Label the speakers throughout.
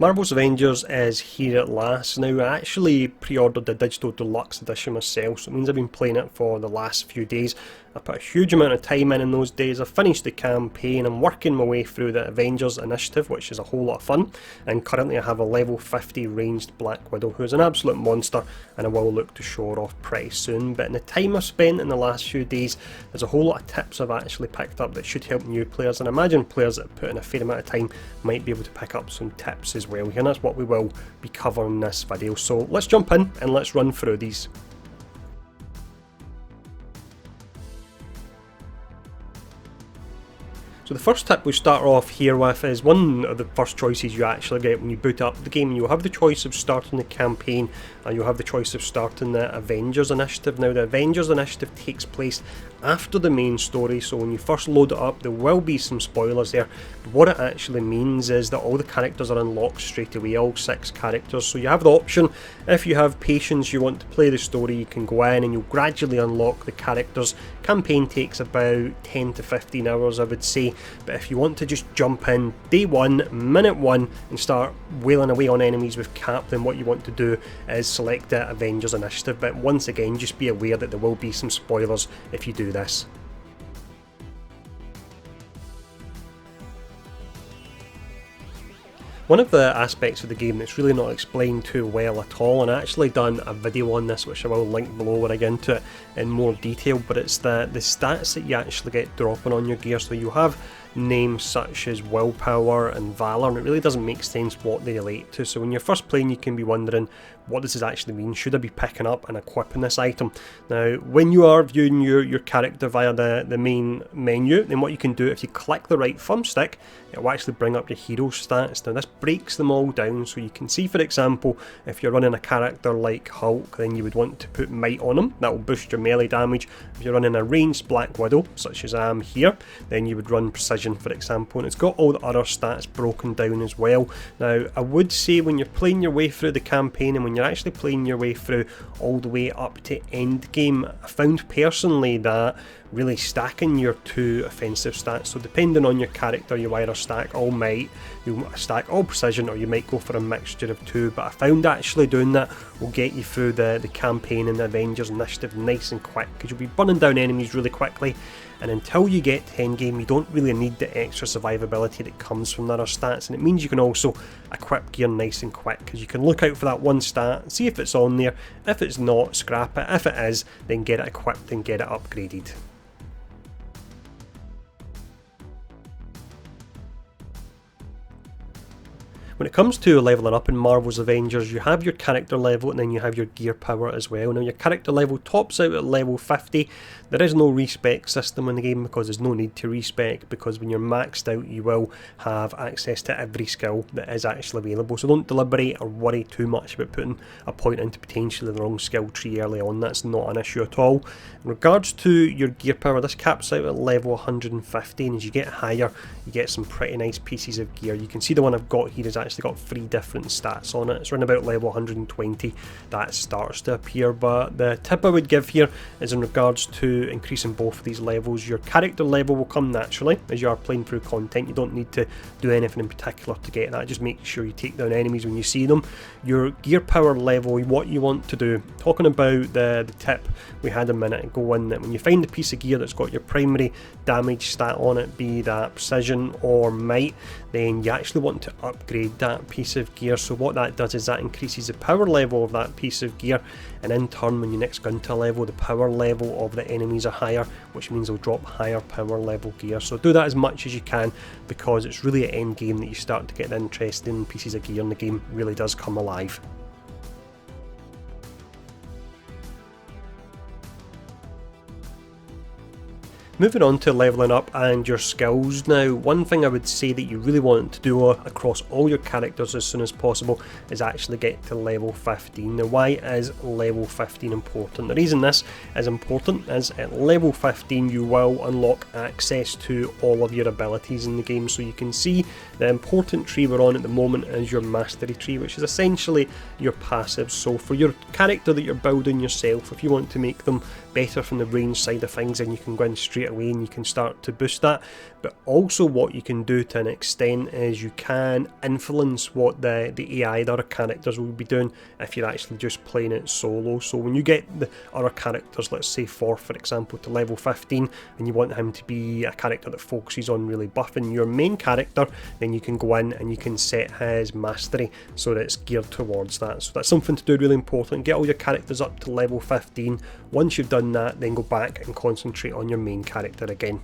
Speaker 1: Marvel's Avengers is here at last. Now, I actually pre-ordered the digital deluxe edition myself, so it means I've been playing it for the last few days. I put a huge amount of time in those days. I've finished the campaign. I'm working my way through the Avengers initiative, which is a whole lot of fun. And currently I have a level 50 ranged Black Widow, who's an absolute monster, and I will look to show her off pretty soon. But in the time I've spent in the last few days, there's a whole lot of tips I've actually picked up that should help new players. And I imagine players that have put in a fair amount of time might be able to pick up some tips as well. And that's what we will be covering in this video. So let's jump in and let's run through these. So the first tip we start off here with is one of the first choices you actually get when you boot up the game. You'll have the choice of starting the campaign, and you'll have the choice of starting the Avengers initiative. Now the Avengers initiative takes place after the main story, so when you first load it up there will be some spoilers there, but what it actually means is that all the characters are unlocked straight away, all 6 characters. So you have the option, if you have patience, you want to play the story, you can go in and you'll gradually unlock the characters. Campaign takes about 10 to 15 hours I would say, but if you want to just jump in day 1, minute 1 and start wailing away on enemies with Cap, then what you want to do is select the Avengers initiative. But once again, just be aware that there will be some spoilers if you do this. One of the aspects of the game that's really not explained too well at all, and I actually done a video on this which I will link below where I get into it in more detail, but it's the stats that you actually get dropping on your gear. So you have names such as willpower and valour, and it really doesn't make sense what they relate to. So when you're first playing, you can be wondering, what does this actually mean? Should I be picking up and equipping this item? Now when you are viewing your character via the main menu, then what you can do, if you click the right thumbstick, it will actually bring up your hero stats. Now this breaks them all down, so you can see, for example, if you're running a character like Hulk, then you would want to put might on him, that will boost your melee damage. If you're running a ranged Black Widow, such as I am here, then you would run precision, for example, and it's got all the other stats broken down as well. Now I would say when you're playing your way through the campaign and when you're actually playing your way through all the way up to endgame, I found personally that really stacking your 2 offensive stats, so depending on your character you either stack all might, you stack all precision, or you might go for a mixture of 2, but I found actually doing that will get you through the campaign and the Avengers initiative nice and quick, because you'll be burning down enemies really quickly, and until you get to endgame you don't really need the extra survivability that comes from the other stats. And it means you can also equip gear nice and quick, because you can look out for that one stat, see if it's on there, if it's not, scrap it, if it is, then get it equipped and get it upgraded. When it comes to leveling up in Marvel's Avengers, you have your character level and then you have your gear power as well. Now your character level tops out at level 50. There is no respec system in the game because there's no need to respec, because when you're maxed out you will have access to every skill that is actually available. So don't deliberate or worry too much about putting a point into potentially the wrong skill tree early on. That's not an issue at all. In regards to your gear power, this caps out at level 150, and as you get higher you get some pretty nice pieces of gear. You can see the one I've got here is actually got 3 different stats on it. It's around about level 120 that starts to appear, but the tip I would give here is in regards to increasing both of these levels. Your character level will come naturally as you are playing through content. You don't need to do anything in particular to get that, just make sure you take down enemies when you see them. Your gear power level, what you want to do, talking about the tip we had a minute ago, in that when you find a piece of gear that's got your primary damage stat on it, be that precision or might, then you actually want to upgrade that piece of gear. So what that does is that increases the power level of that piece of gear, and in turn when you next go into a level, the power level of the enemies are higher, which means they'll drop higher power level gear. So do that as much as you can, because it's really at end game that you start to get interested in pieces of gear and the game really does come alive. Moving on to leveling up and your skills now, one thing I would say that you really want to do across all your characters as soon as possible is actually get to level 15. Now why is level 15 important? The reason this is important is at level 15 you will unlock access to all of your abilities in the game. So you can see the important tree we're on at the moment is your mastery tree, which is essentially your passives. So for your character that you're building yourself, if you want to make them better from the range side of things, then you can go in straight straight away and you can start to boost that. But also what you can do to an extent is you can influence what the AI, the other characters, will be doing if you're actually just playing it solo. So when you get the other characters, let's say for example, to level 15, and you want him to be a character that focuses on really buffing your main character, then you can go in and you can set his mastery so that it's geared towards that. So that's something to do, really important. Get all your characters up to level 15. Once you've done that, then go back and concentrate on your main character again.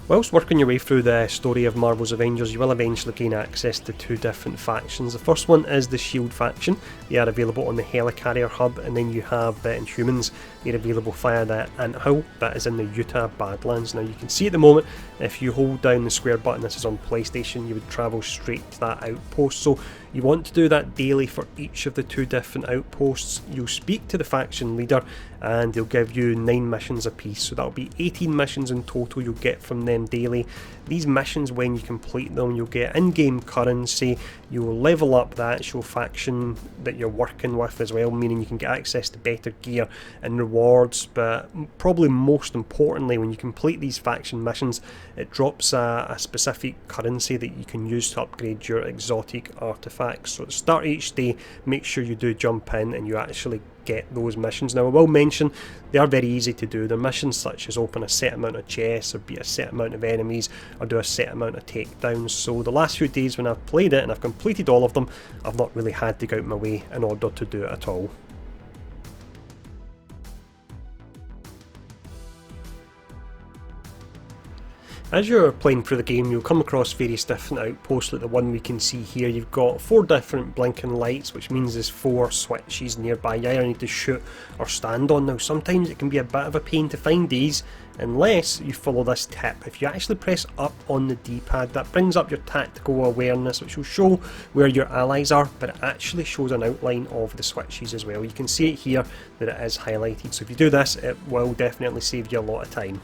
Speaker 1: Whilst working your way through the story of Marvel's Avengers, you will eventually gain access to two different factions. The first one is the SHIELD faction. They are available on the Helicarrier hub, and then you have the Inhumans. They're available via the Anthill, that is in the Utah Badlands. Now you can see at the moment, if you hold down the square button, this is on PlayStation, you would travel straight to that outpost. So you want to do that daily for each of the two different outposts. You'll speak to the faction leader and they'll give you 9 missions apiece, so that'll be 18 missions in total you'll get from them daily. These missions, when you complete them, you'll get in-game currency, you'll level up the actual faction that you're working with as well, meaning you can get access to better gear and rewards. But probably most importantly, when you complete these faction missions, it drops a specific currency that you can use to upgrade your exotic artifacts. So at the start of each day, make sure you do jump in and you actually get those missions. Now I will mention they are very easy to do. They're missions such as open a set amount of chests, or beat a set amount of enemies, or do a set amount of takedowns. So the last few days when I've played it and I've completed all of them, I've not really had to go out my way in order to do it at all. As you're playing through the game, you'll come across various different outposts, like the one we can see here. You've got 4 different blinking lights, which means there's 4 switches nearby you either need to shoot or stand on. Now sometimes it can be a bit of a pain to find these unless you follow this tip. If you actually press up on the D-pad, that brings up your tactical awareness, which will show where your allies are, but it actually shows an outline of the switches as well. You can see it here that it is highlighted, so if you do this, it will definitely save you a lot of time.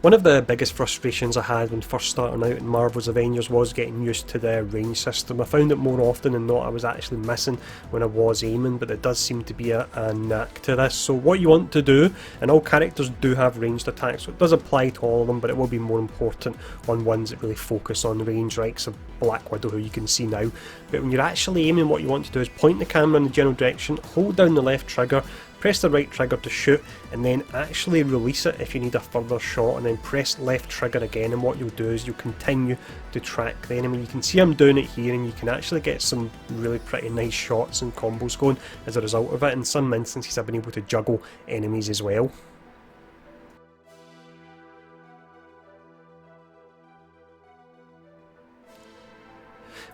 Speaker 1: One of the biggest frustrations I had when first starting out in Marvel's Avengers was getting used to the range system. I found that more often than not I was actually missing when I was aiming, but there does seem to be a knack to this. So what you want to do, and all characters do have ranged attacks, so it does apply to all of them, but it will be more important on ones that really focus on range, like so Black Widow, who you can see now. But when you're actually aiming, what you want to do is point the camera in the general direction, hold down the left trigger, press the right trigger to shoot, and then actually release it if you need a further shot, and then press left trigger again, and what you'll do is you'll continue to track the enemy. You can see I'm doing it here, and you can actually get some really pretty nice shots and combos going as a result of it. In some instances I've been able to juggle enemies as well.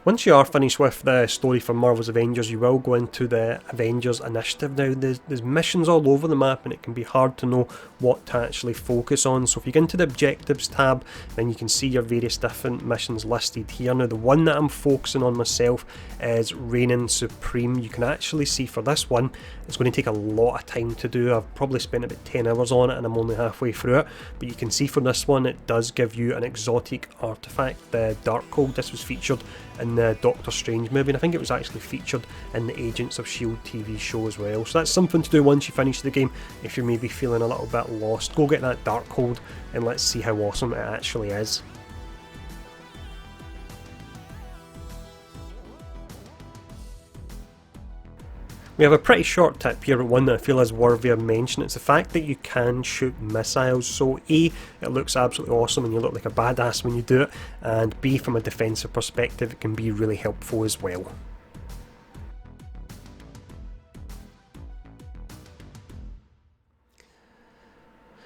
Speaker 1: Once you are finished with the story for Marvel's Avengers, you will go into the Avengers initiative. Now there's missions all over the map and it can be hard to know what to actually focus on. So if you get into the objectives tab, then you can see your various different missions listed here. Now the one that I'm focusing on myself is Reigning Supreme. You can actually see for this one it's going to take a lot of time to do. I've probably spent about 10 hours on it and I'm only halfway through it. But you can see for this one it does give you an exotic artifact, the Darkhold. This was featured in the Doctor Strange movie, and I think it was actually featured in the Agents of S.H.I.E.L.D. TV show as well. So that's something to do once you finish the game. If you're maybe feeling a little bit lost, go get that Darkhold and let's see how awesome it actually is. We have a pretty short tip here, but one that I feel is worthy of mention. It's the fact that you can shoot missiles. So A, it looks absolutely awesome and you look like a badass when you do it, and B, from a defensive perspective, it can be really helpful as well.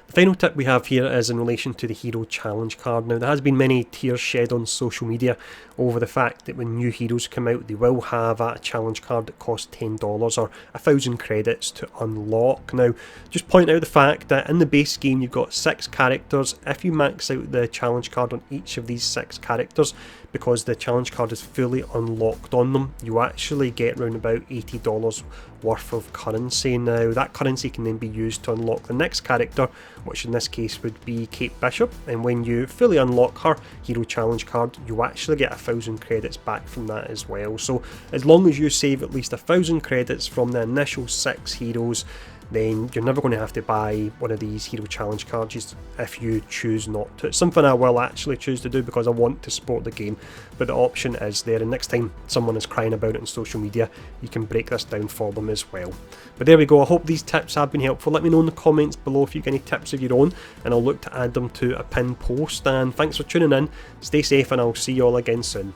Speaker 1: The final tip we have here is in relation to the Hero Challenge card. Now there has been many tears shed on social media over the fact that when new heroes come out they will have a challenge card that costs $10 or 1,000 credits to unlock. Now just point out the fact that in the base game you've got 6 characters. If you max out the challenge card on each of these 6 characters, because the challenge card is fully unlocked on them, you actually get around about $80 worth of currency. Now that currency can then be used to unlock the next character, which in this case would be Kate Bishop, and when you fully unlock her Hero Challenge card, you actually get 1,000 credits back from that as well. So as long as you save at least 1,000 credits from the initial 6 heroes, then you're never going to have to buy one of these Hero Challenge cards if you choose not to. It's something I will actually choose to do because I want to support the game, but the option is there, and next time someone is crying about it on social media, you can break this down for them as well. But there we go, I hope these tips have been helpful. Let me know in the comments below if you've got any tips of your own, and I'll look to add them to a pinned post. And thanks for tuning in, stay safe, and I'll see you all again soon.